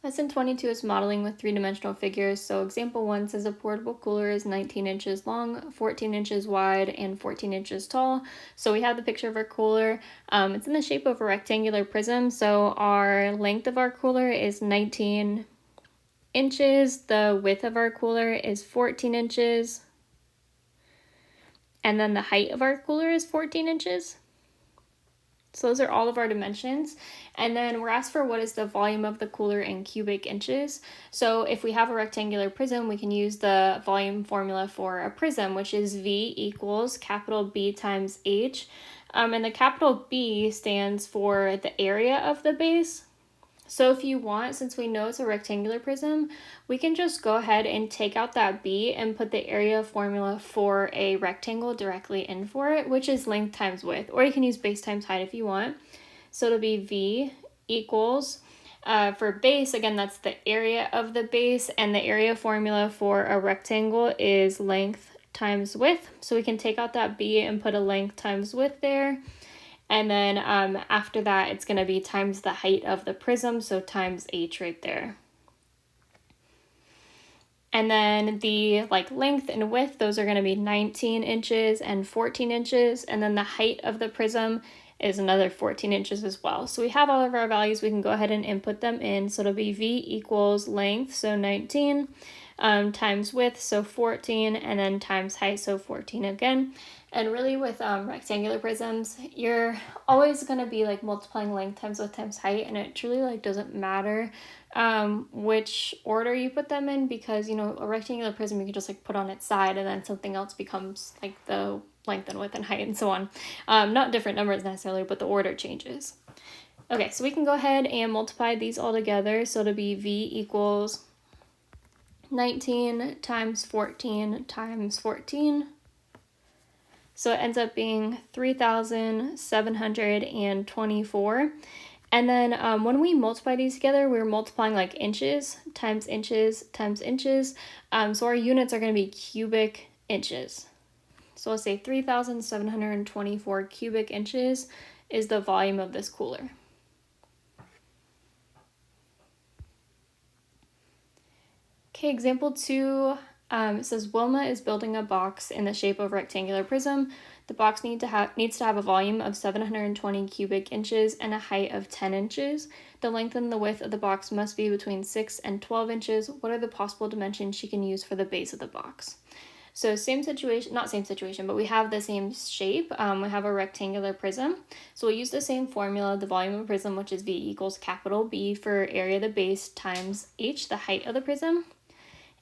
Lesson 22 is modeling with three-dimensional figures. So example 1 says a portable cooler is 19 inches long, 14 inches wide, and 14 inches tall. So we have the picture of our cooler. It's in the shape of a rectangular prism. So our length of our cooler is 19 inches. The width of our cooler is 14 inches. And then the height of our cooler is 14 inches. So those are all of our dimensions. And then we're asked for what is the volume of the cooler in cubic inches. So if we have a rectangular prism, we can use the volume formula for a prism, which is V equals capital B times H. And the capital B stands for the area of the base. So if you want, since we know it's a rectangular prism, we can just go ahead and take out that B and put the area formula for a rectangle directly in for it, which is length times width, or you can use base times height if you want. So it'll be V equals, for base, again, that's the area of the base, and the area formula for a rectangle is length times width. So we can take out that B and put a length times width there. And then after that, it's going to be times the height of the prism, so times H right there. And then the length and width, those are going to be 19 inches and 14 inches. And then the height of the prism is another 14 inches as well. So we have all of our values. We can go ahead and input them in. So it'll be V equals length, so 19, times width, so 14, and then times height, so 14 again. And really with rectangular prisms, you're always going to be multiplying length times width times height, and it truly doesn't matter which order you put them in, because a rectangular prism you can just put on its side and then something else becomes the length and width and height and so on. Not different numbers necessarily, but the order changes. Okay, so we can go ahead and multiply these all together. So it'll be V equals 19 times 14 times 14. So it ends up being 3,724. And then when we multiply these together, we're multiplying inches times inches times inches. So our units are going to be cubic inches. So let's say 3,724 cubic inches is the volume of this cooler. Okay, example 2. It says Wilma is building a box in the shape of a rectangular prism. The box needs to have a volume of 720 cubic inches and a height of 10 inches. The length and the width of the box must be between 6 and 12 inches. What are the possible dimensions she can use for the base of the box? So same situation, not same situation, but we have the same shape. We have a rectangular prism. So we'll use the same formula, the volume of a prism, which is V equals capital B for area of the base times H, the height of the prism.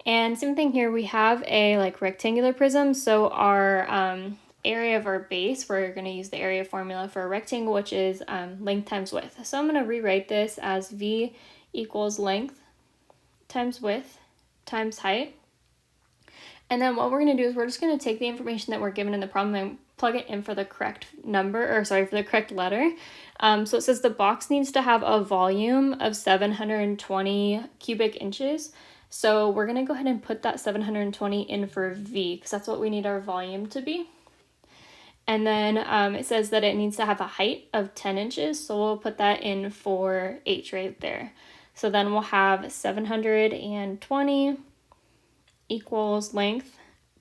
And same thing here, we have a rectangular prism, so our area of our base, we're going to use the area formula for a rectangle, which is length times width. So I'm going to rewrite this as V equals length times width times height. And then what we're going to do is we're just going to take the information that we're given in the problem and plug it in for the correct for the correct letter. So it says the box needs to have a volume of 720 cubic inches. So we're going to go ahead and put that 720 in for V, because that's what we need our volume to be. And then it says that it needs to have a height of 10 inches, so we'll put that in for H right there. So then we'll have 720 equals length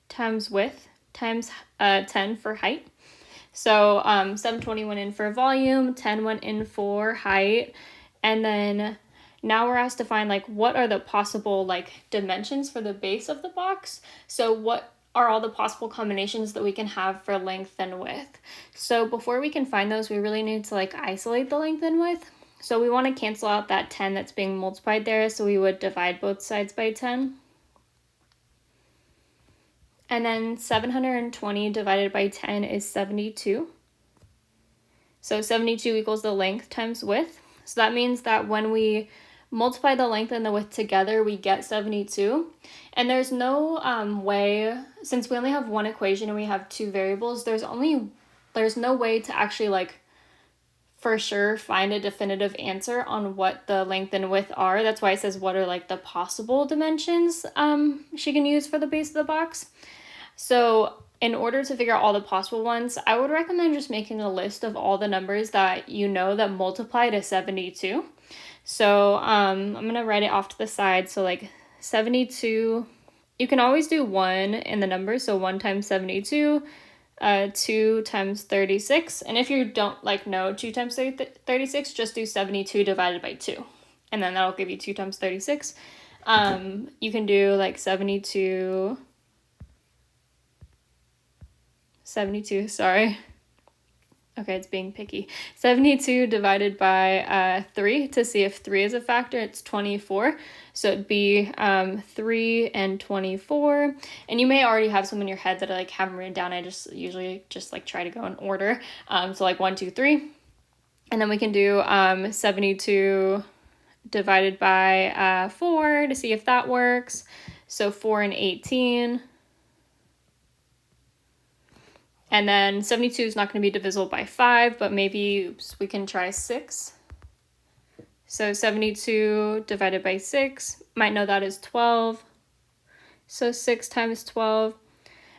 times width times 10 for height. So 720 went in for volume, 10 went in for height, and then now we're asked to find what are the possible dimensions for the base of the box. So what are all the possible combinations that we can have for length and width? So before we can find those, we really need to isolate the length and width. So we want to cancel out that 10 that's being multiplied there, so we would divide both sides by 10. And then 720 divided by 10 is 72. So 72 equals the length times width. So that means that when we multiply the length and the width together, we get 72. And there's no way, since we only have one equation and we have two variables, there's no way to actually for sure find a definitive answer on what the length and width are. That's why it says what are the possible dimensions she can use for the base of the box. So in order to figure out all the possible ones, I would recommend just making a list of all the numbers that that multiply to 72. So I'm going to write it off to the side. So like 72, you can always do 1 in the number. So 1 times 72, 2 times 36. And if you don't know 2 times 36, just do 72 divided by 2. And then that'll give you 2 times 36. You can do like 72, sorry. Okay, it's being picky. 72 divided by 3 to see if 3 is a factor. It's 24. So it'd be 3 and 24. And you may already have some in your head that I have them written down. I just usually try to go in order. So 1, 2, 3. And then we can do 72 divided by 4 to see if that works. So 4 and 18. And then 72 is not going to be divisible by 5, but maybe we can try 6. So 72 divided by 6, might know that is 12. So 6 times 12.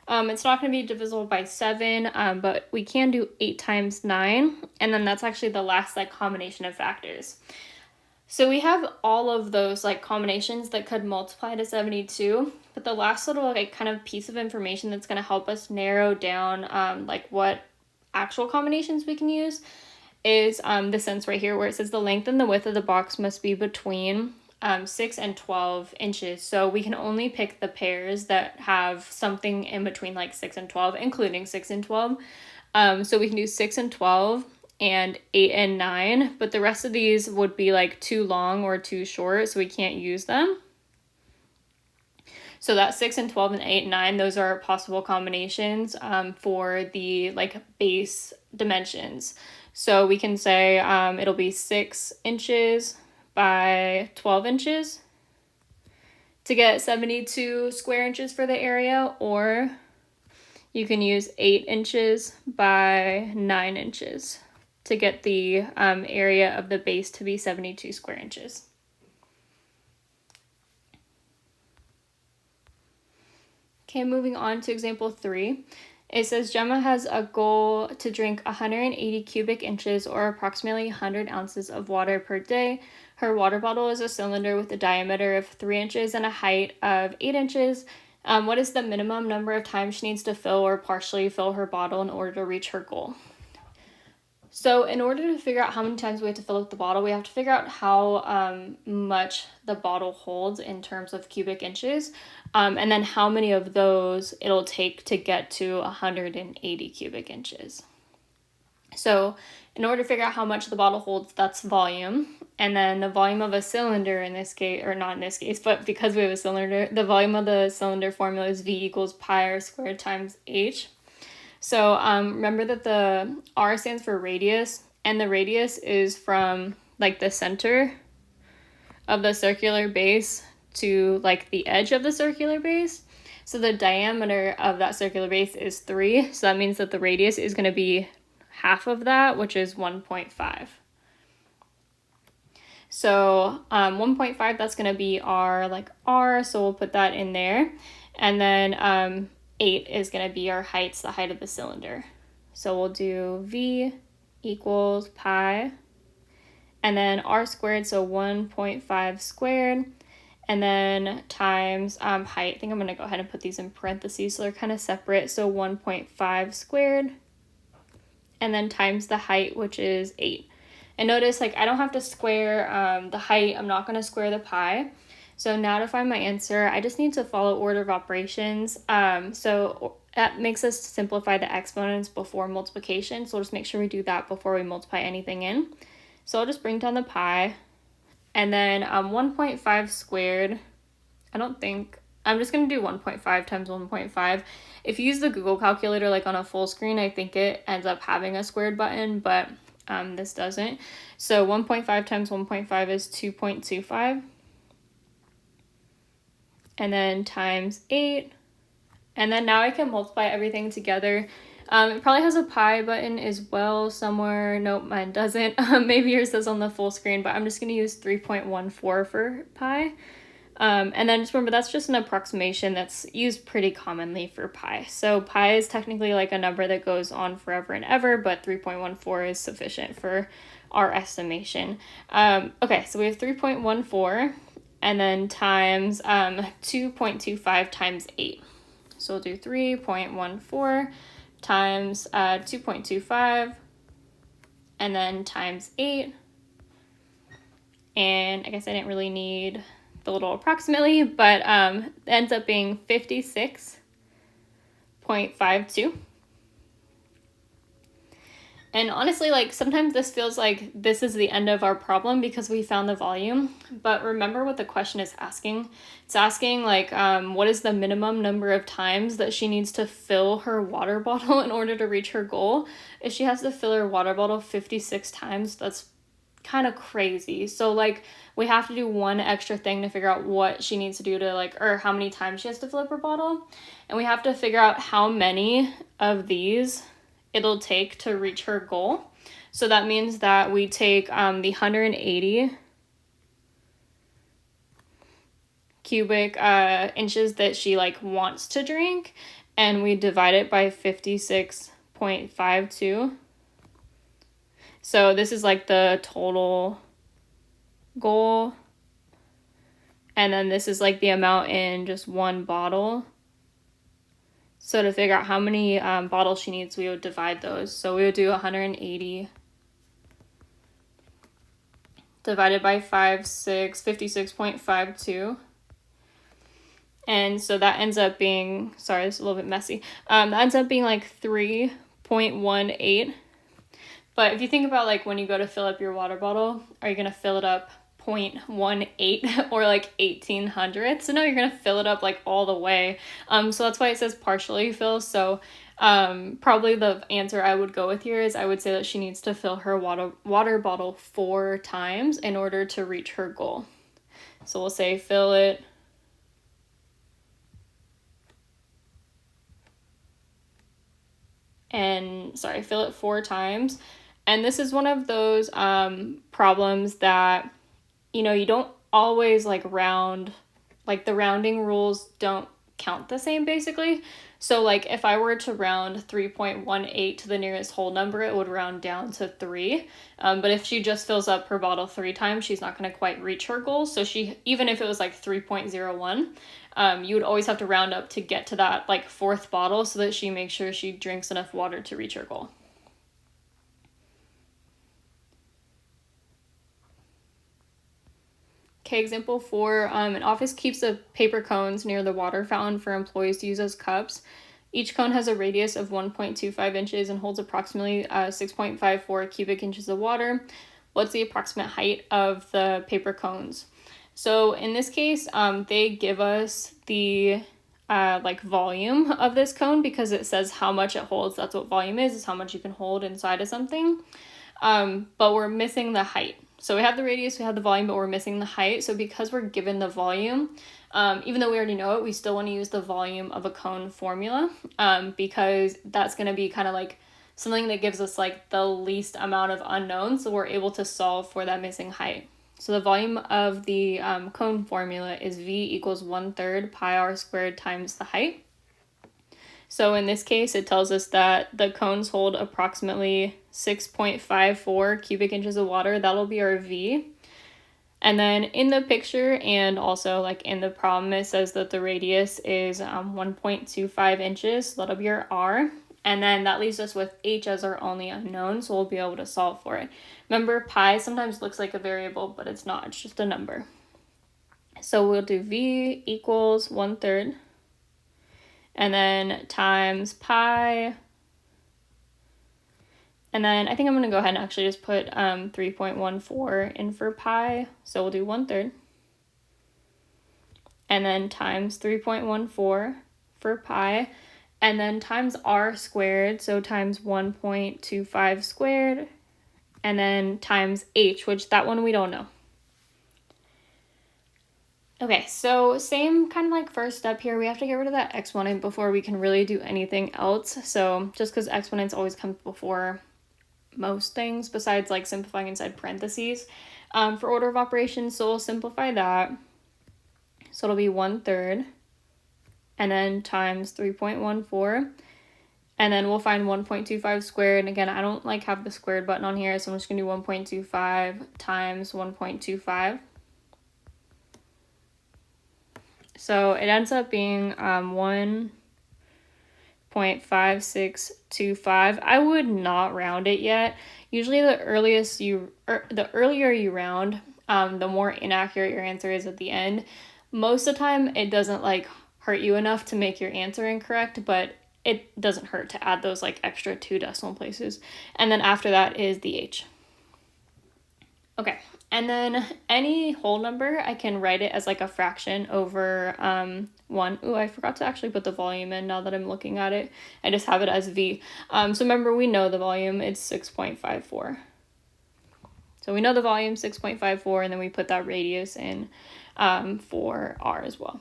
It's not going to be divisible by 7, but we can do 8 times 9. And then that's actually the last combination of factors. So we have all of those combinations that could multiply to 72, but the last little kind of piece of information that's going to help us narrow down what actual combinations we can use is this sentence right here where it says the length and the width of the box must be between 6 and 12 inches. So we can only pick the pairs that have something in between 6 and 12, including 6 and 12. So we can do 6 and 12. And 8 and 9, but the rest of these would be too long or too short, so we can't use them. So that 6 and 12 and 8 and 9, those are possible combinations for the base dimensions. So we can say it'll be 6 inches by 12 inches to get 72 square inches for the area, or you can use 8 inches by 9 inches. To get the area of the base to be 72 square inches. Okay, moving on to example 3. It says Gemma has a goal to drink 180 cubic inches or approximately 100 ounces of water per day. Her water bottle is a cylinder with a diameter of 3 inches and a height of 8 inches. What is the minimum number of times she needs to fill or partially fill her bottle in order to reach her goal? So in order to figure out how many times we have to fill up the bottle, we have to figure out how much the bottle holds in terms of cubic inches, and then how many of those it'll take to get to 180 cubic inches. So in order to figure out how much the bottle holds, that's volume. And then the volume of a cylinder in this case, or not in this case, but because we have a cylinder, the volume of the cylinder formula is V equals pi r squared times h. So remember that the R stands for radius, and the radius is from the center of the circular base to the edge of the circular base. So the diameter of that circular base is 3. So that means that the radius is going to be half of that, which is 1.5. So 1.5, that's going to be our R, so we'll put that in there. And then 8 is going to be our height, the height of the cylinder. So we'll do V equals pi, and then R squared, so 1.5 squared, and then times height. I think I'm going to go ahead and put these in parentheses so they're kind of separate. So 1.5 squared, and then times the height, which is 8. And notice I don't have to square the height. I'm not going to square the pi. So now to find my answer, I just need to follow order of operations. So that makes us simplify the exponents before multiplication. So we'll just make sure we do that before we multiply anything in. So I'll just bring down the pi. And then 1.5 squared, I'm just going to do 1.5 times 1.5. If you use the Google calculator on a full screen, I think it ends up having a squared button, but this doesn't. So 1.5 times 1.5 is 2.25. And then times 8. And then now I can multiply everything together. It probably has a pi button as well somewhere. Nope, mine doesn't. Maybe yours does on the full screen, but I'm just going to use 3.14 for pi. And then just remember, that's just an approximation that's used pretty commonly for pi. So pi is technically a number that goes on forever and ever, but 3.14 is sufficient for our estimation. Okay, so we have 3.14 and then times 2.25 times 8. So we'll do 3.14 times 2.25 and then times 8. And I guess I didn't really need the little approximately, but it ends up being 56.52. And honestly, like, sometimes this feels like this is the end of our problem because we found the volume. But remember what the question is asking. It's asking, like, what is the minimum number of times that she needs to fill her water bottle in order to reach her goal? If she has to fill her water bottle 56 times, that's kind of crazy. So, like, we have to do one extra thing to figure out what she needs to do to, like, or how many times she has to fill up her bottle. And we have to figure out how many of these it'll take to reach her goal. So that means that we take the 180 cubic inches that she like wants to drink, and we divide it by 56.52. So this is like the total goal, and then this is like the amount in just one bottle. So to figure out how many bottles she needs, we would divide those. So we would do 180 divided by 56.52. And so that ends up being, sorry, this is a little bit messy. That ends up being like 3.18. But if you think about like when you go to fill up your water bottle, are you going to fill it up 0.18 or like 1800? So no, you're going to fill it up like all the way. So that's why it says partially fill. So probably the answer I would go with here is I would say that she needs to fill her water bottle 4 times in order to reach her goal. So we'll say fill it fill it 4 times. And this is one of those problems that, you know, you don't always like round, like the rounding rules don't count the same basically. So like if I were to round 3.18 to the nearest whole number, it would round down to 3. But if she just fills up her bottle 3 times, she's not going to quite reach her goal. So she, even if it was like 3.01, you would always have to round up to get to that like 4th bottle so that she makes sure she drinks enough water to reach her goal. Okay, example 4, an office keeps the paper cones near the water fountain for employees to use as cups. Each cone has a radius of 1.25 inches and holds approximately 6.54 cubic inches of water. What's the approximate height of the paper cones? So in this case, they give us the like volume of this cone because it says how much it holds. That's what volume is how much you can hold inside of something. But we're missing the height. So we have the radius, we have the volume, but we're missing the height. So because we're given the volume, even though we already know it, we still want to use the volume of a cone formula because that's going to be kind of like something that gives us like the least amount of unknowns. So we're able to solve for that missing height. So the volume of the cone formula is V equals 1/3 pi r squared times the height. So in this case, it tells us that the cones hold approximately 6.54 cubic inches of water. That'll be our V. And then in the picture and also like in the problem, it says that the radius is 1.25 inches. So that'll be our R. And then that leaves us with H as our only unknown. So we'll be able to solve for it. Remember, pi sometimes looks like a variable, but it's not. It's just a number. So we'll do V equals 1/3. And then times pi. And then I think I'm going to go ahead and actually just put 3.14 in for pi. So we'll do 1/3. And then times 3.14 for pi. And then times r squared. So times 1.25 squared. And then times h, which that one we don't know. Okay, so same kind of like first step here. We have to get rid of that exponent before we can really do anything else. So just because exponents always come before most things besides like simplifying inside parentheses for order of operations. So we'll simplify that. So it'll be 1/3 and then times 3.14. And then we'll find 1.25 squared. And again, I don't like have the squared button on here, so I'm just gonna do 1.25 times 1.25. So it ends up being 1.5625. I would not round it yet. Usually the earlier you round, the more inaccurate your answer is at the end. Most of the time it doesn't like hurt you enough to make your answer incorrect, but it doesn't hurt to add those like extra 2 decimal places. And then after that is the H. Okay, and then any whole number, I can write it as like a fraction over 1. Ooh, I forgot to actually put the volume in now that I'm looking at it. I just have it as V. So remember, we know the volume, it's 6.54. So we know the volume, 6.54, and then we put that radius in for R as well.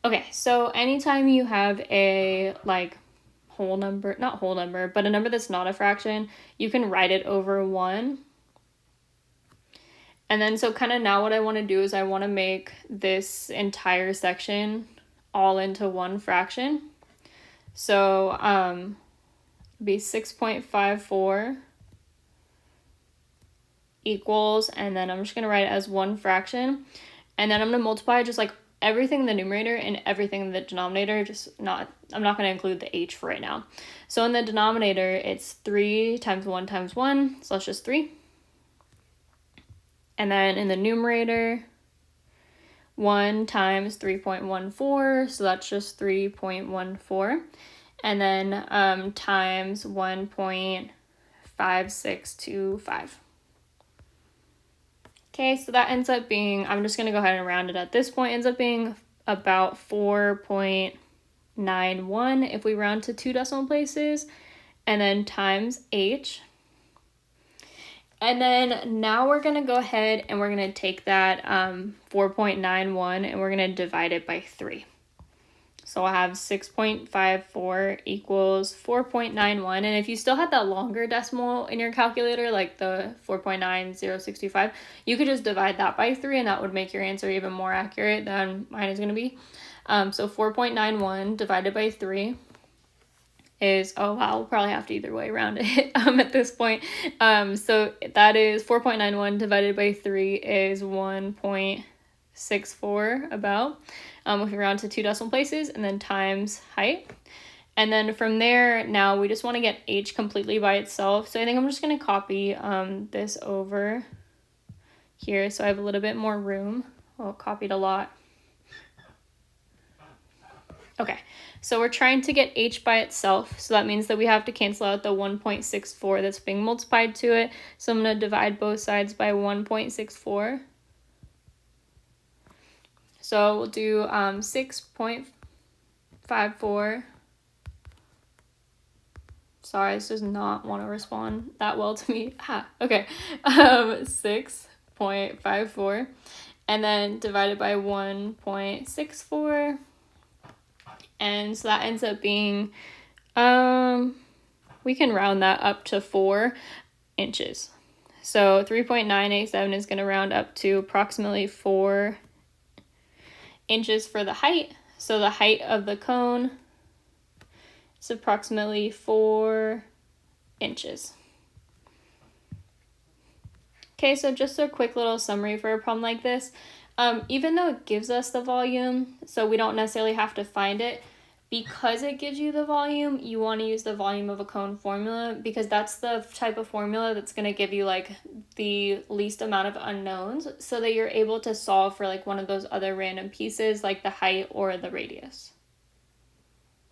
Okay, so anytime you have a like whole number, not whole number, but a number that's not a fraction, you can write it over 1. And then so kind of now what I want to do is I want to make this entire section all into one fraction. So be 6.54 equals, and then I'm just going to write it as one fraction. And then I'm going to multiply just like everything in the numerator and everything in the denominator, I'm not going to include the H for right now. So in the denominator, it's 3 times 1 times 1, so that's just 3. And then in the numerator, 1 times 3.14, so that's just 3.14. And then times 1.5625. Okay, so that ends up being, I'm just going to go ahead and round it at this point, ends up being about 4.91 if we round to 2 decimal places, and then times H. And then now we're going to go ahead and we're going to take that 4.91 and we're going to divide it by 3. So I'll have 6.54 equals 4.91. And if you still had that longer decimal in your calculator, like the 4.9065, you could just divide that by 3 and that would make your answer even more accurate than mine is going to be. So 4.91 divided by 3 is, oh wow, we'll probably have to either way round it at this point. So that is 4.91 divided by 3 is 1.64 about. If we round to 2 decimal places, and then times height. And then from there, now we just want to get H completely by itself. So I think I'm just going to copy this over here so I have a little bit more room. Oh, copied a lot. Okay, so we're trying to get H by itself. So that means that we have to cancel out the 1.64 that's being multiplied to it. So I'm going to divide both sides by 1.64. So we'll do 6.54. Sorry, this does not want to respond that well to me. Okay. 6.54. And then divided by 1.64. And so that ends up being, we can round that up to 4 inches. So 3.987 is going to round up to approximately 4 inches for the height. So the height of the cone is approximately 4 inches. Okay, so just a quick little summary for a problem like this. Even though it gives us the volume, so we don't necessarily have to find it, because it gives you the volume, you want to use the volume of a cone formula, because that's the type of formula that's going to give you like the least amount of unknowns, so that you're able to solve for like one of those other random pieces like the height or the radius.